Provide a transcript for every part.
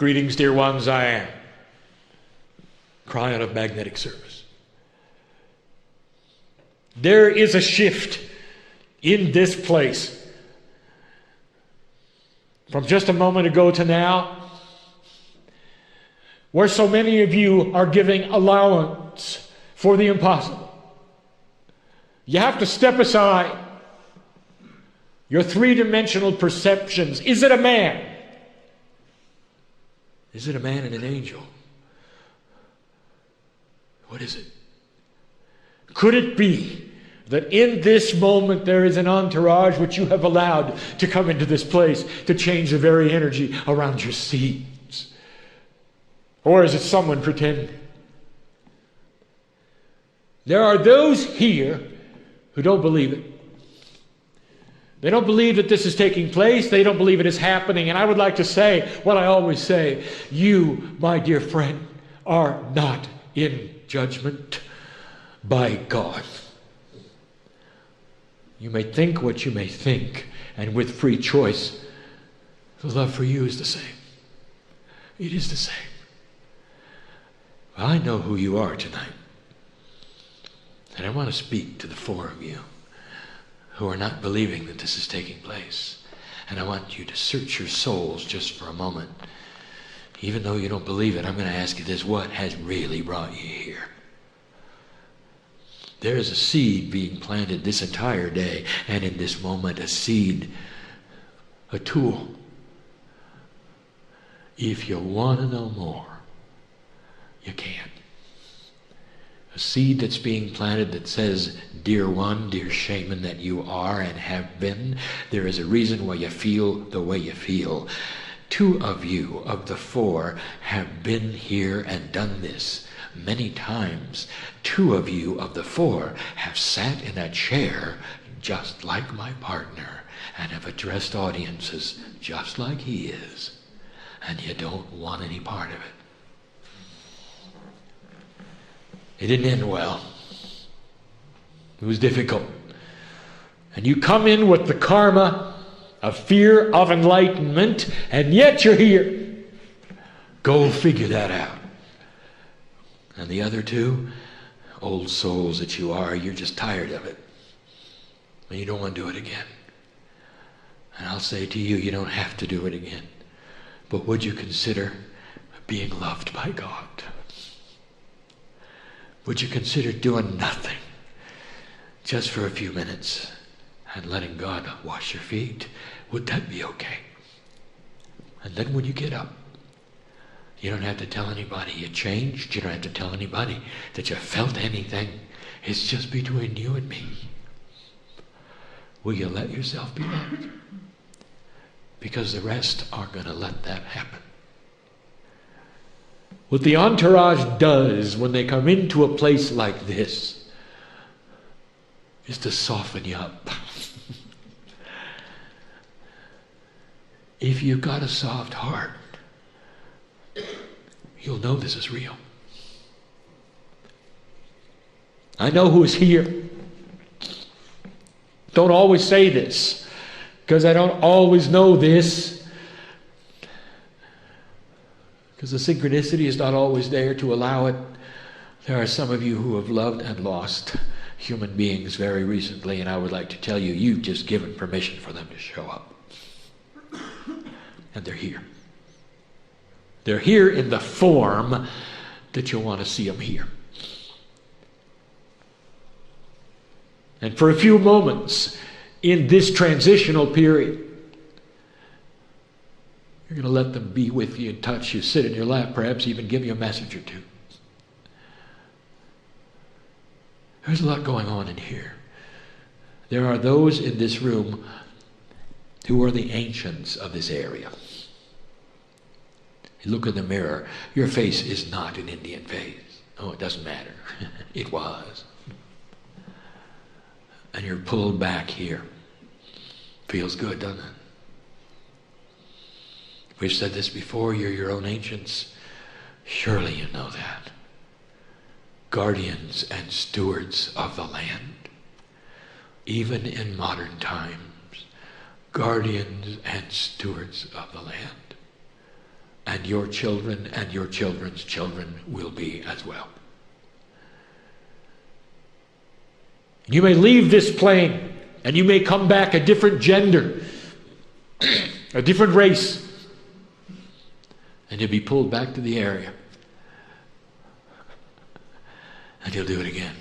Greetings, dear ones, I am Kryon of Magnetic Service. There is a shift in this place. From just a moment ago to now, where so many of you are giving allowance for the impossible. You have to step aside your three-dimensional perceptions. Is it a man? Is it a man and an angel? What is it? Could it be that in this moment there is an entourage which you have allowed to come into this place to change the very energy around your seeds? Or is it someone pretending? There are those here who don't believe it. They don't believe that this is taking place. They don't believe it is happening. And I would like to say what I always say. You, my dear friend, are not in judgment by God. You may think what you may think, and with free choice, the love for you is the same. It is the same. I know who you are tonight. And I want to speak to the four of you who are not believing that this is taking place. And I want you to search your souls just for a moment. Even though you don't believe it, I'm going to ask you this. What has really brought you here? There is a seed being planted this entire day, and in this moment, a seed, a tool. If you want to know more, you can. A seed that's being planted that says, dear one, dear shaman that you are and have been, there is a reason why you feel the way you feel. 2 of you of the 4 have been here and done this many times. 2 of you of the 4 have sat in a chair just like my partner and have addressed audiences just like he is. And you don't want any part of it. It didn't end well. It was difficult. And you come in with the karma of fear of enlightenment, and yet you're here. Go figure that out. And the other 2, old souls that you are, you're just tired of it. And you don't want to do it again. And I'll say to you, you don't have to do it again. But would you consider being loved by God? Would you consider doing nothing just for a few minutes and letting God wash your feet? Would that be okay? And then when you get up, you don't have to tell anybody you changed. You don't have to tell anybody that you felt anything. It's just between you and me. Will you let yourself be loved? Because the rest aren't going to let that happen. What the entourage does when they come into a place like this is to soften you up. If you've got a soft heart, you'll know this is real. I know who's here. Don't always say this, because I don't always know this. Because the synchronicity is not always there to allow it. There are some of you who have loved and lost human beings very recently, and I would like to tell you, you've just given permission for them to show up. And they're here. They're here in the form that you'll want to see them here. And for a few moments in this transitional period, you're going to let them be with you and touch you, sit in your lap, perhaps even give you a message or 2. There's a lot going on in here. There are those in this room who are the ancients of this area. You look in the mirror, your face is not an Indian face. Oh, it doesn't matter. It was. And you're pulled back here. Feels good, doesn't it? We've said this before, you're your own ancients. Surely you know that. Guardians and stewards of the land. Even in modern times, guardians and stewards of the land. and your children and your children's children will be as well. You may leave this plane and you may come back a different gender, a different race, and you'll be pulled back to the area. And you'll do it again.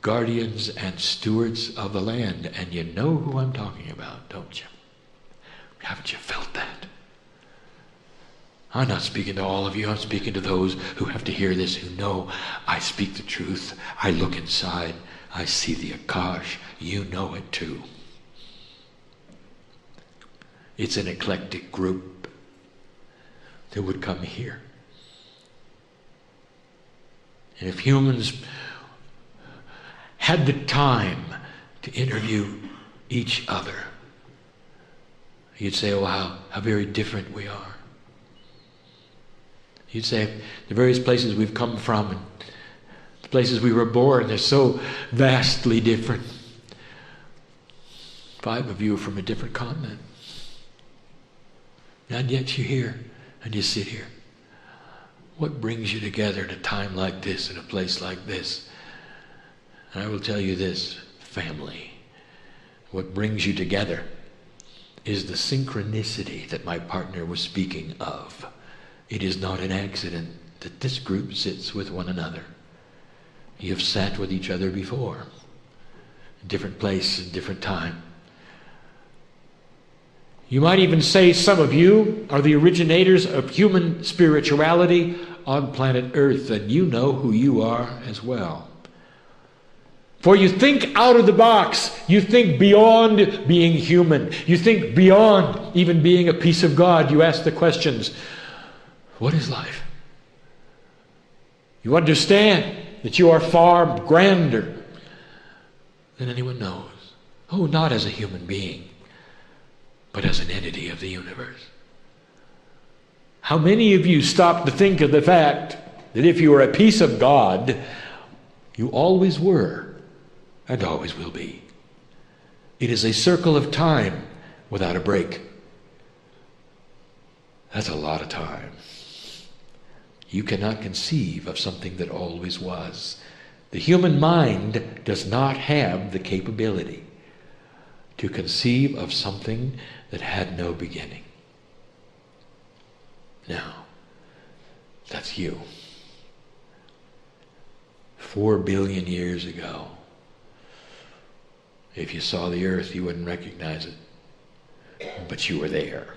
Guardians and stewards of the land. And you know who I'm talking about, don't you? Haven't you felt that? I'm not speaking to all of you. I'm speaking to those who have to hear this, who know I speak the truth. I look inside. I see the Akash. You know it too. It's an eclectic group that would come here. And if humans had the time to interview each other, you'd say, oh, how very different we are. You'd say the various places we've come from and the places we were born, they're so vastly different. 5 of you are from a different continent. And yet you're here and you sit here. What brings you together at a time like this, in a place like this? And I will tell you this, family. What brings you together is the synchronicity that my partner was speaking of. It is not an accident that this group sits with one another. You have sat with each other before, in different place, in different time. You might even say some of you are the originators of human spirituality on planet Earth, and you know who you are as well. For you think out of the box. You think beyond being human. You think beyond even being a piece of God. You ask the questions, what is life? You understand that you are far grander than anyone knows. Oh, not as a human being, but as an entity of the universe. How many of you stop to think of the fact that if you are a piece of God, you always were and always will be? It is a circle of time without a break. That's a lot of time. You cannot conceive of something that always was. The human mind does not have the capability to conceive of something that had no beginning. Now, that's you. 4 billion years ago, if you saw the earth, you wouldn't recognize it, but you were there.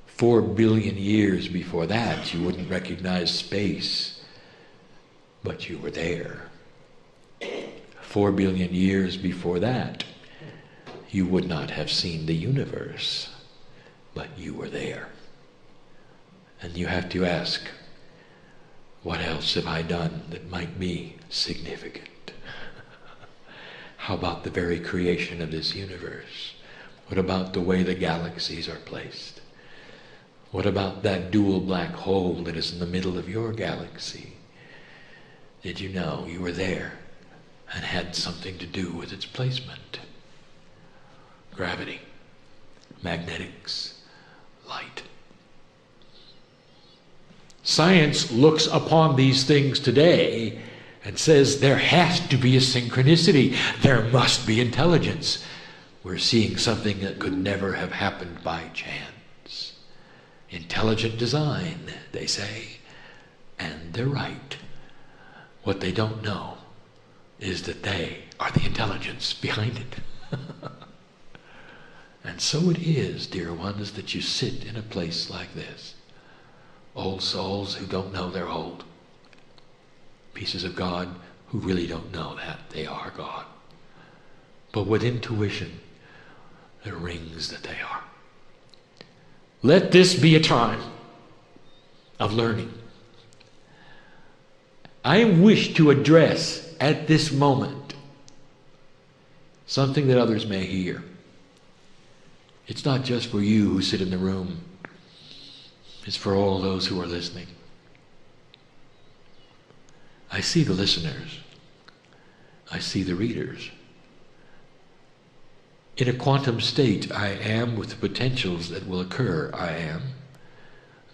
4 billion years before that, you wouldn't recognize space, but you were there. 4 billion years before that, you would not have seen the universe, but you were there. And you have to ask, what else have I done that might be significant? How about the very creation of this universe? What about the way the galaxies are placed? What about that dual black hole that is in the middle of your galaxy? Did you know you were there and had something to do with its placement? Gravity, magnetics, light. Science looks upon these things today and says there has to be a synchronicity. There must be intelligence. We're seeing something that could never have happened by chance. Intelligent design, they say, and they're right. What they don't know is that they are the intelligence behind it. And so it is, dear ones, that you sit in a place like this. Old souls who don't know they're old. Pieces of God who really don't know that they are God. But with intuition, there rings that they are. Let this be a time of learning. I wish to address at this moment something that others may hear. It's not just for you who sit in the room. It's for all those who are listening. I see the listeners. I see the readers. In a quantum state, I am with the potentials that will occur, I am.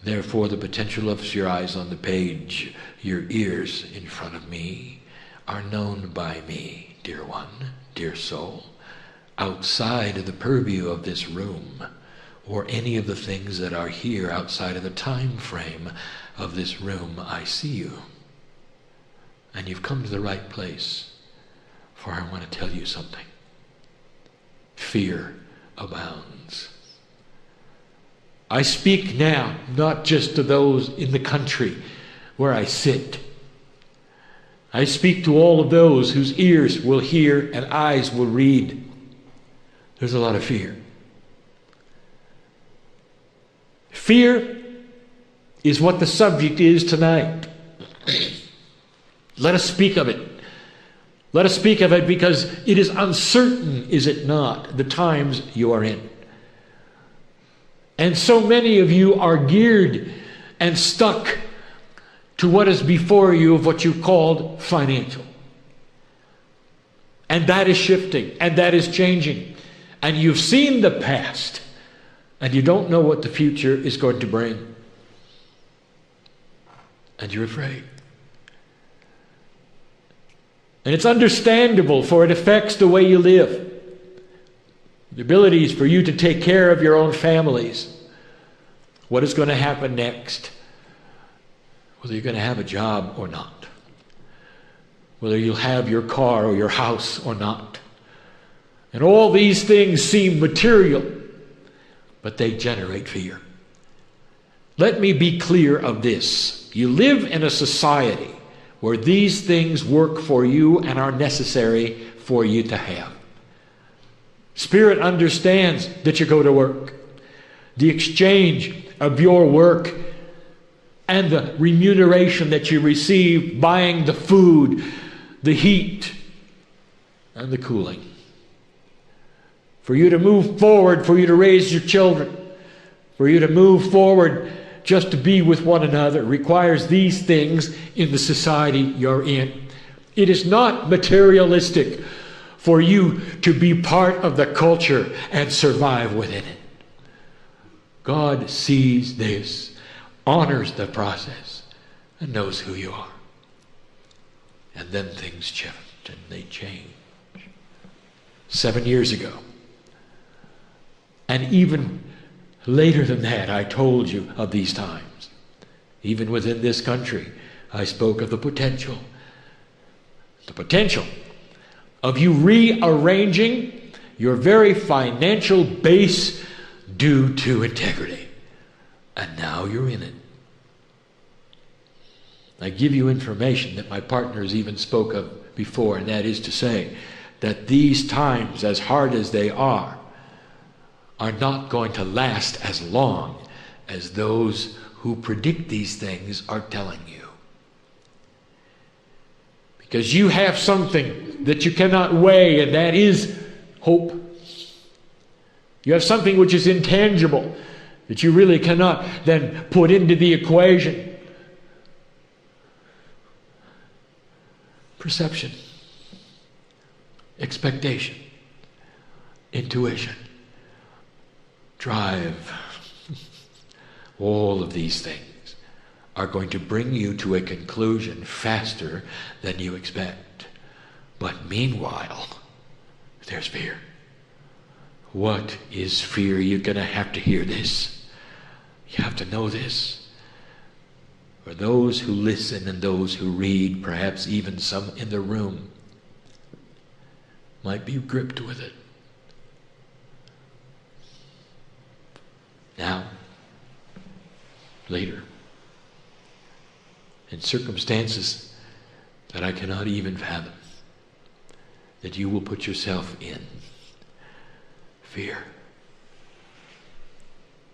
Therefore, the potential of your eyes on the page, your ears in front of me, are known by me, dear one, dear soul. Outside of the purview of this room, or any of the things that are here outside of the time frame of this room, I see you. And you've come to the right place, for I want to tell you something. Fear abounds. I speak now not just to those in the country where I sit. I speak to all of those whose ears will hear and eyes will read. There's a lot of fear. Fear is what the subject is tonight. Let us speak of it. Let us speak of it because it is uncertain, is it not, the times you are in. And so many of you are geared and stuck to what is before you of what you called financial. And that is shifting, and that is changing. And you've seen the past, and you don't know what the future is going to bring. And you're afraid. And it's understandable, for it affects the way you live. The abilities for you to take care of your own families. What is going to happen next? Whether you're going to have a job or not. Whether you'll have your car or your house or not. And all these things seem material, but they generate fear. Let me be clear of this. You live in a society where these things work for you and are necessary for you to have. Spirit understands that you go to work. The exchange of your work and the remuneration that you receive, buying the food, the heat, and the cooling. For you to move forward, for you to raise your children, for you to move forward just to be with one another requires these things in the society you're in. It is not materialistic for you to be part of the culture and survive within it. God sees this, honors the process, and knows who you are. And then things shift and they change. 7 years ago, and even later than that, I told you of these times. Even within this country, I spoke of the potential of you rearranging your very financial base due to integrity. And now you're in it. I give you information that my partners even spoke of before, and that is to say that these times, as hard as they are not going to last as long as those who predict these things are telling you. Because you have something that you cannot weigh, and that is hope. You have something which is intangible that you really cannot then put into the equation. Perception, expectation, intuition, drive. All of these things are going to bring you to a conclusion faster than you expect. But meanwhile, there's fear. What is fear? You're going to have to hear this. You have to know this. For those who listen and those who read, perhaps even some in the room, might be gripped with it. Now, later, in circumstances that I cannot even fathom, that you will put yourself in fear.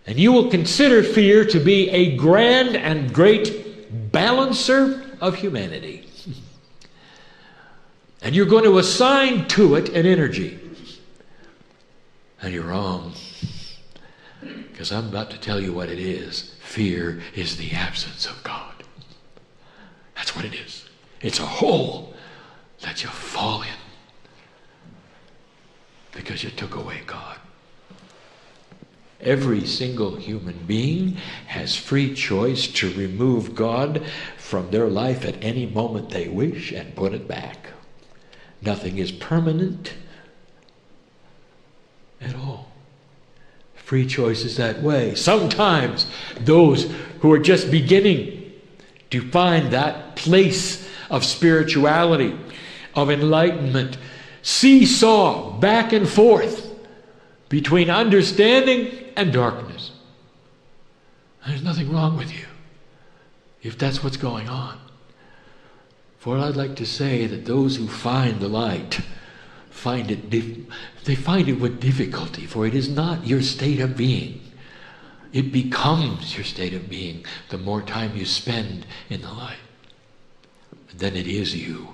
And you will consider fear to be a grand and great balancer of humanity. And you're going to assign to it an energy. And you're wrong. Because I'm about to tell you what it is. Fear is the absence of God. That's what it is. It's a hole that you fall in. because you took away God. Every single human being has free choice to remove God from their life at any moment they wish and put it back. Nothing is permanent at all. Free choice is that way. Sometimes those who are just beginning to find that place of spirituality, of enlightenment, seesaw back and forth between understanding and darkness. There's nothing wrong with you if that's what's going on. For I'd like to say that those who find the light find it with difficulty, for it is not your state of being. It becomes your state of being the more time you spend in the light. And then it is you,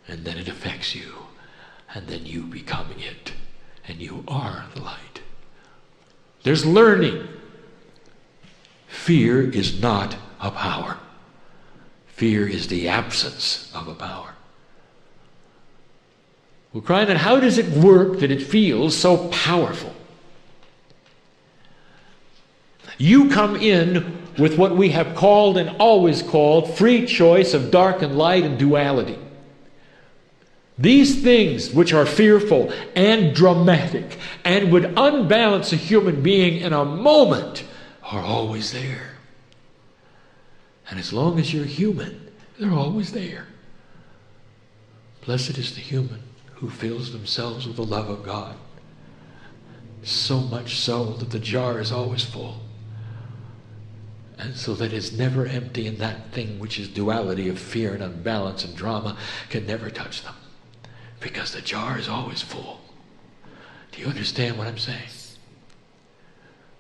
and then it affects you, and then you become it, and you are the light. There's learning. Fear is not a power. Fear is the absence of a power. Well, Kryon, how does it work that it feels so powerful? You come in with what we have called and always called free choice of dark and light and duality. These things which are fearful and dramatic and would unbalance a human being in a moment are always there. And as long as you're human, they're always there. Blessed is the human who fills themselves with the love of God. So much so that the jar is always full. And so that it's never empty, and that thing which is duality of fear and unbalance and drama can never touch them. Because the jar is always full. Do you understand what I'm saying?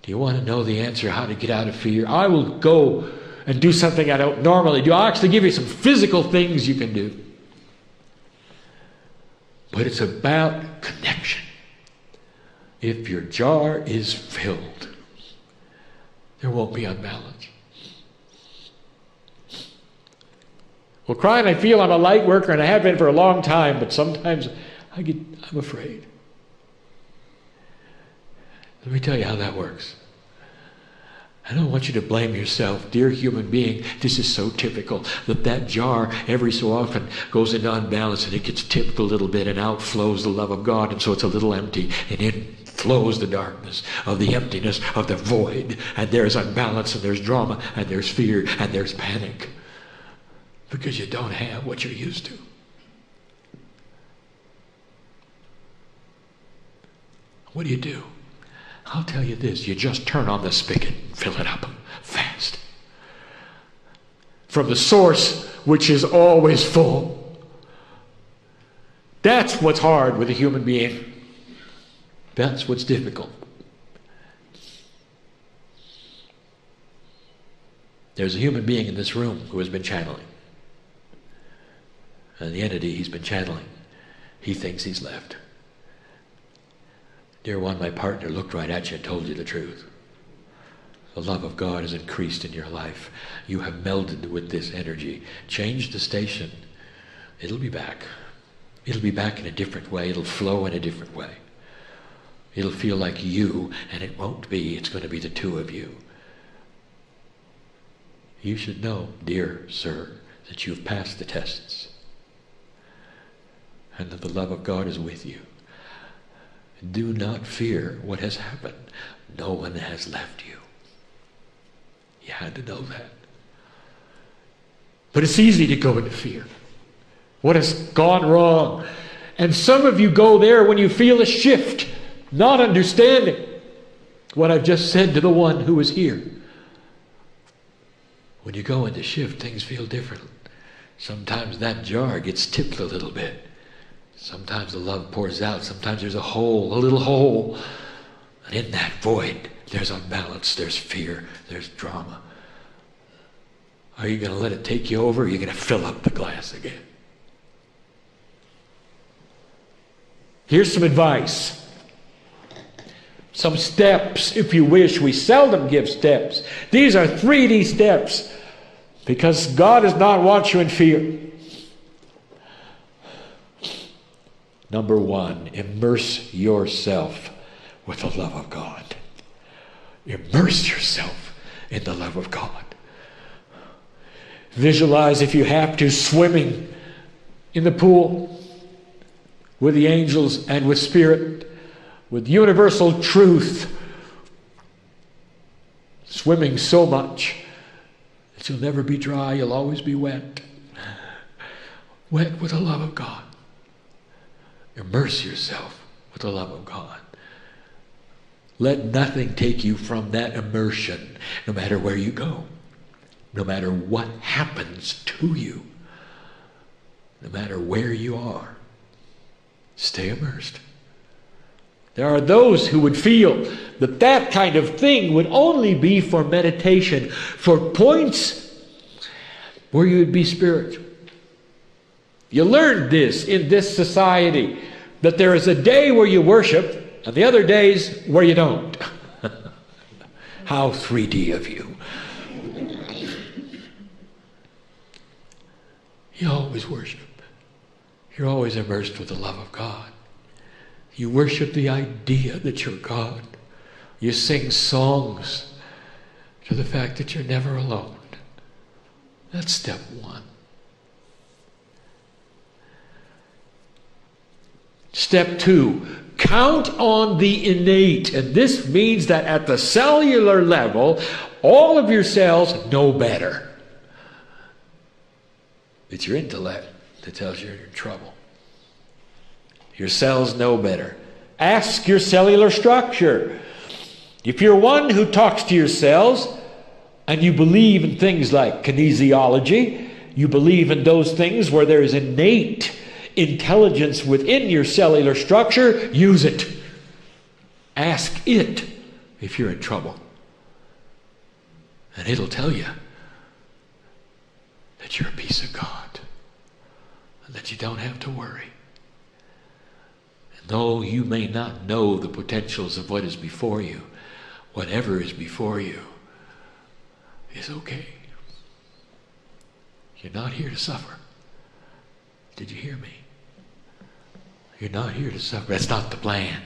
Do you want to know the answer how to get out of fear? I will go and do something I don't normally do. I'll actually give you some physical things you can do. But it's about connection. If your jar is filled, there won't be unbalance. Well, Kryon, I feel I'm a light worker and I have been for a long time, but sometimes I'm afraid. Let me tell you how that works. I don't want you to blame yourself. Dear human being, this is so typical that jar every so often goes into unbalance and it gets tipped a little bit and out flows the love of God, and so it's a little empty, and in flows the darkness of the emptiness of the void, and there's unbalance and there's drama and there's fear and there's panic because you don't have what you're used to. What do? I'll tell you this, you just turn on the spigot and fill it up fast. From the source which is always full. That's what's hard with a human being. That's what's difficult. There's a human being in this room who has been channeling. And the entity he's been channeling, he thinks he's left. Dear one, my partner looked right at you and told you the truth. The love of God has increased in your life. You have melded with this energy. Change the station. It'll be back. It'll be back in a different way. It'll flow in a different way. It'll feel like you, and it won't be. It's going to be the two of you. You should know, dear sir, that you've passed the tests. And that the love of God is with you. Do not fear what has happened. No one has left you. You had to know that. But it's easy to go into fear. What has gone wrong? And some of you go there when you feel a shift, not understanding what I've just said to the one who is here. When you go into shift, things feel different. Sometimes that jar gets tipped a little bit. Sometimes the love pours out. Sometimes there's a hole, a little hole. And in that void, there's unbalance, there's fear, there's drama. Are you going to let it take you over, or are you going to fill up the glass again? Here's some advice. Some steps, if you wish. We seldom give steps. These are 3D steps because God does not want you in fear. Number one, immerse yourself with the love of God. Immerse yourself in the love of God. Visualize, if you have to, swimming in the pool with the angels and with Spirit, with universal truth. Swimming so much that you'll never be dry, you'll always be wet. Wet with the love of God. Immerse yourself with the love of God. Let nothing take you from that immersion, no matter where you go, no matter what happens to you, no matter where you are. Stay immersed. There are those who would feel that that kind of thing would only be for meditation, for points where you would be spiritual. You learned this in this society, that there is a day where you worship and the other days where you don't. How 3D of you. You always worship. You're always immersed with the love of God. You worship the idea that you're God. You sing songs to the fact that you're never alone. That's step one. Step two, count on the innate. And this means that at the cellular level, all of your cells know better. It's your intellect that tells you you're in trouble. Your cells know better. Ask your cellular structure. If you're one who talks to your cells and you believe in things like kinesiology, you believe in those things where there is innate intelligence within your cellular structure, use it. Ask it if you're in trouble. And it'll tell you that you're a piece of God and that you don't have to worry. And though you may not know the potentials of what is before you, whatever is before you is okay. You're not here to suffer. Did you hear me? You're not here to suffer. That's not the plan.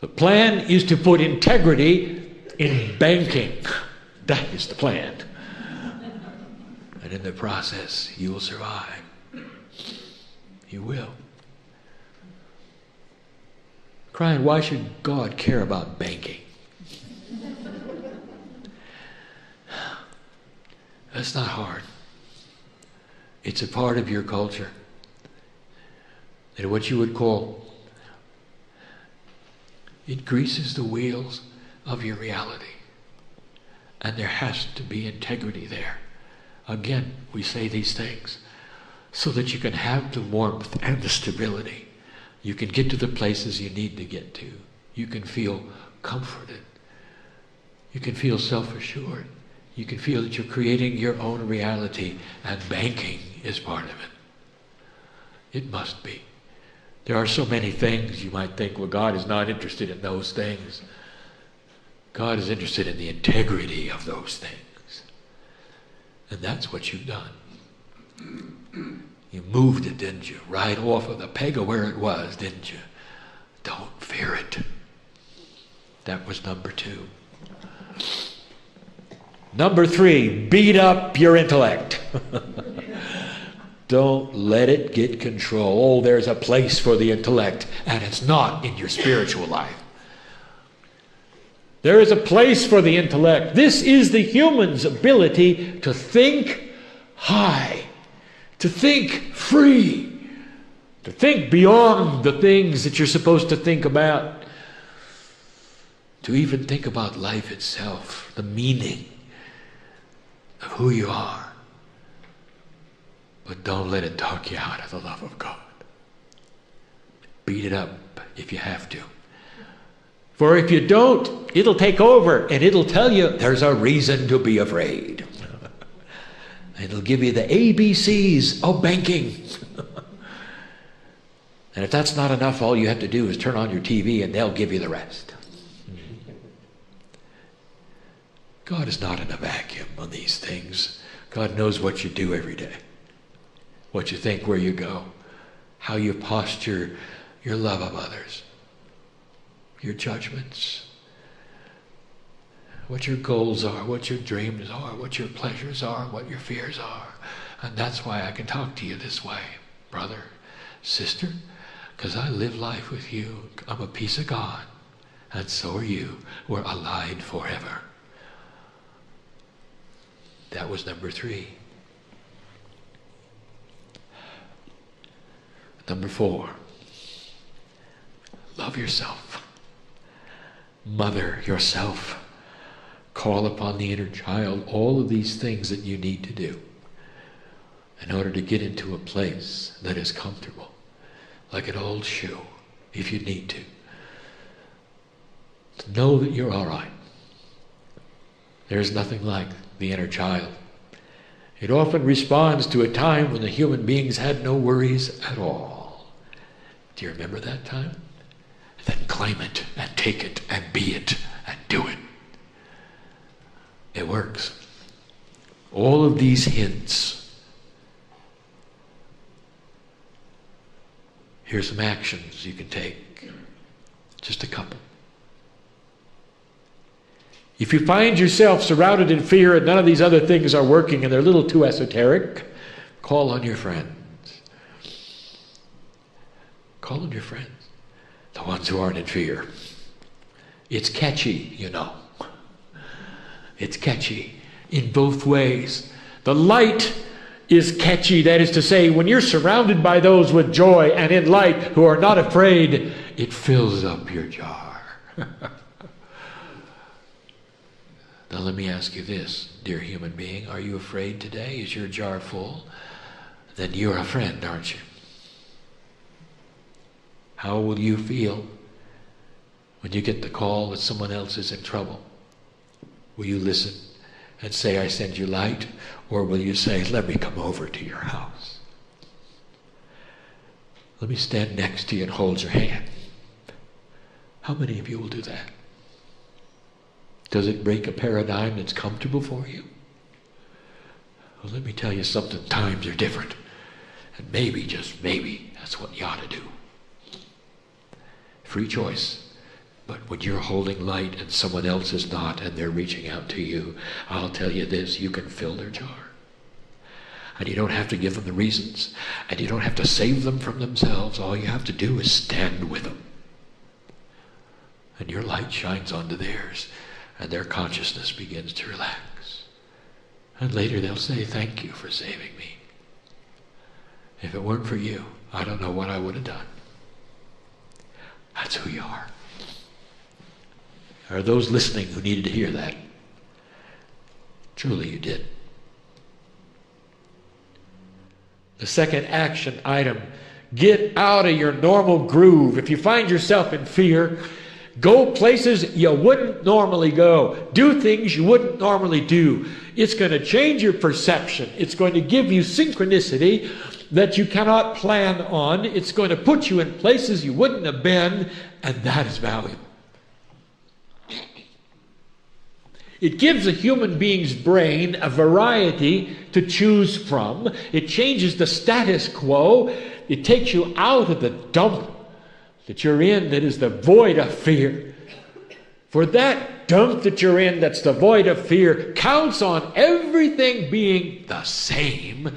The plan is to put integrity in banking. That is the plan. And in the process, you will survive. You will. Kryon, why should God care about banking? That's not hard. It's a part of your culture. That what you would call, it greases the wheels of your reality. And there has to be integrity there. Again, we say these things so that you can have the warmth and the stability. You can get to the places you need to get to. You can feel comforted. You can feel self-assured. You can feel that you're creating your own reality, and banking is part of it. It must be. There are so many things you might think, well, God is not interested in those things. God is interested in the integrity of those things. And that's what you've done. You moved it, didn't you? Right off of the peg of where it was, didn't you? Don't fear it. That was number two. Number three, beat up your intellect. Don't let it get control. Oh, there's a place for the intellect, and it's not in your spiritual life. There is a place for the intellect. This is the human's ability to think high, to think free, to think beyond the things that you're supposed to think about, to even think about life itself, the meaning of who you are. But don't let it talk you out of the love of God. Beat it up if you have to. For if you don't, it'll take over and it'll tell you there's a reason to be afraid. It'll give you the ABCs of banking. And if that's not enough, all you have to do is turn on your TV and they'll give you the rest. God is not in a vacuum on these things. God knows what you do every day, what you think, where you go. how you posture your love of others, your judgments, what your goals are, what your dreams are, what your pleasures are, what your fears are. And that's why I can talk to you this way, brother, sister, because I live life with you. I'm a piece of God, and so are you. We're allied forever. That was number 3. Number 4, love yourself. Mother yourself. Call upon the inner child. All of these things that you need to do in order to get into a place that is comfortable, like an old shoe, if you need to. To know that you're all right. There's nothing like the inner child. It often responds to a time when the human beings had no worries at all. Do you remember that time? Then claim it and take it and be it and do it. It works. All of these hints. Here's some actions you can take. Just a couple. If you find yourself surrounded in fear and none of these other things are working and they're a little too esoteric, call on your friends. Call on your friends. The ones who aren't in fear. It's catchy, you know. It's catchy in both ways. The light is catchy. That is to say, when you're surrounded by those with joy and in light who are not afraid, it fills up your jar. Now let me ask you this, dear human being. Are you afraid today? Is your jar full? Then you're a friend, aren't you? How will you feel when you get the call that someone else is in trouble? Will you listen and say, I send you light? Or will you say, let me come over to your house? Let me stand next to you and hold your hand. How many of you will do that? Does it break a paradigm that's comfortable for you? Well, let me tell you something. Times are different. And maybe, just maybe, that's what you ought to do. Free choice. But when you're holding light and someone else is not and they're reaching out to you, I'll tell you this, you can fill their jar. And you don't have to give them the reasons. And you don't have to save them from themselves. All you have to do is stand with them. And your light shines onto theirs. And their consciousness begins to relax. And later they'll say, thank you for saving me. If it weren't for you, I don't know what I would have done. That's who you are. Are those listening who needed to hear that? Truly you did. The second action item, get out of your normal groove. If you find yourself in fear, go places you wouldn't normally go. Do things you wouldn't normally do. It's going to change your perception. It's going to give you synchronicity that you cannot plan on. It's going to put you in places you wouldn't have been, and that is valuable. It gives a human being's brain a variety to choose from. It changes the status quo. It takes you out of the dump that you're in that is the void of fear. For that dump that you're in that's the void of fear counts on everything being the same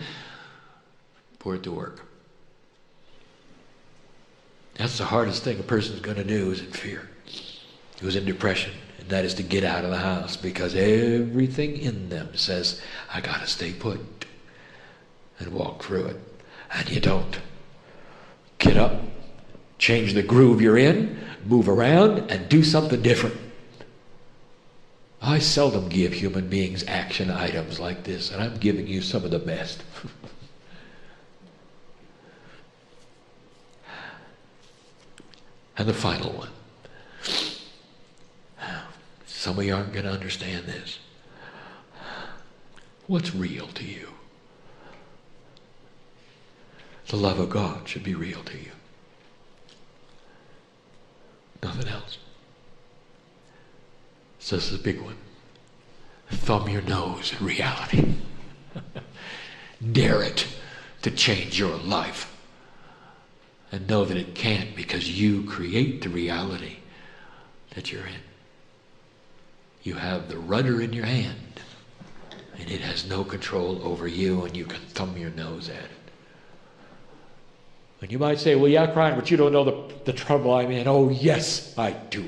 for it to work. That's the hardest thing a person's going to do, is in fear. Who's in depression. And that is to get out of the house, because everything in them says, I got to stay put and walk through it. And you don't. Get up, change the groove you're in, move around, and do something different. I seldom give human beings action items like this, and I'm giving you some of the best. And the final one. Some of you aren't going to understand this. What's real to you? The love of God should be real to you. Nothing else. So this is a big one. Thumb your nose at reality. Dare it to change your life. And know that it can't, because you create the reality that you're in. You have the rudder in your hand, and it has no control over you, and you can thumb your nose at it. And you might say, well, yeah, Kryon, but you don't know the trouble I'm in. Oh, yes, I do.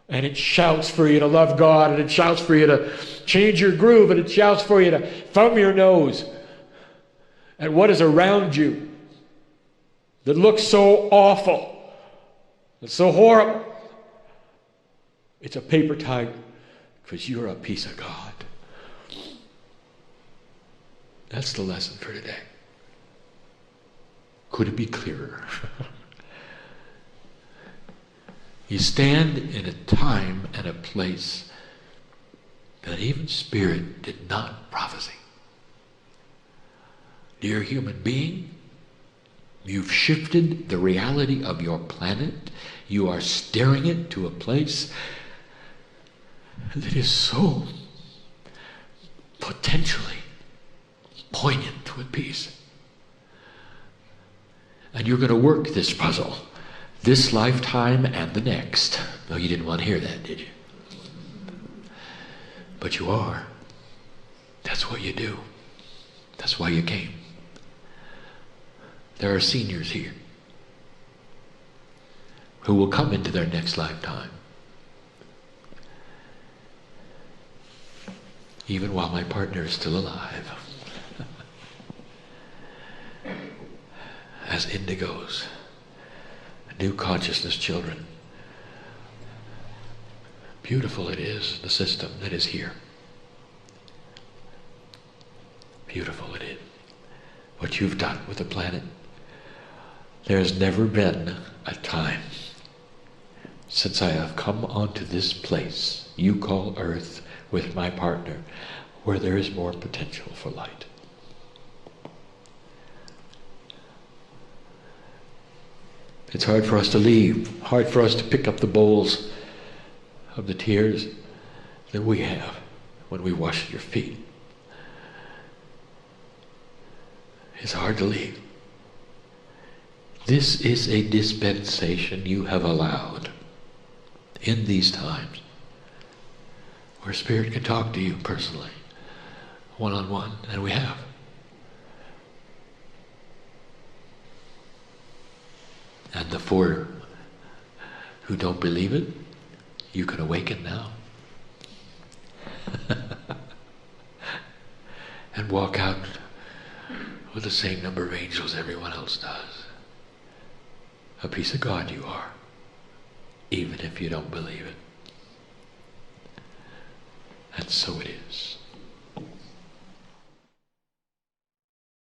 And it shouts for you to love God, and it shouts for you to change your groove, and it shouts for you to thumb your nose at what is around you that looks so awful, it's so horrible. It's a paper tiger, because you're a piece of God. That's the lesson for today. Could it be clearer? You stand in a time and a place that even Spirit did not prophesy. Dear human being, you've shifted the reality of your planet. You are steering it to a place that is so potentially poignant with peace. And you're going to work this puzzle, this lifetime and the next. No, you didn't want to hear that, did you? But you are. That's what you do. That's why you came. There are seniors here who will come into their next lifetime, even while my partner is still alive, as indigos, new consciousness children. Beautiful it is, the system that is here. Beautiful it is. What you've done with the planet. There's never been a time since I have come onto this place you call Earth with my partner where there is more potential for light. It's hard for us to leave, hard for us to pick up the bowls of the tears that we have when we wash your feet. It's hard to leave. This is a dispensation you have allowed in these times where Spirit can talk to you personally, one-on-one, and we have. And the four who don't believe it, you can awaken now. And walk out with the same number of angels everyone else does. A piece of God you are, even if you don't believe it. And so it is.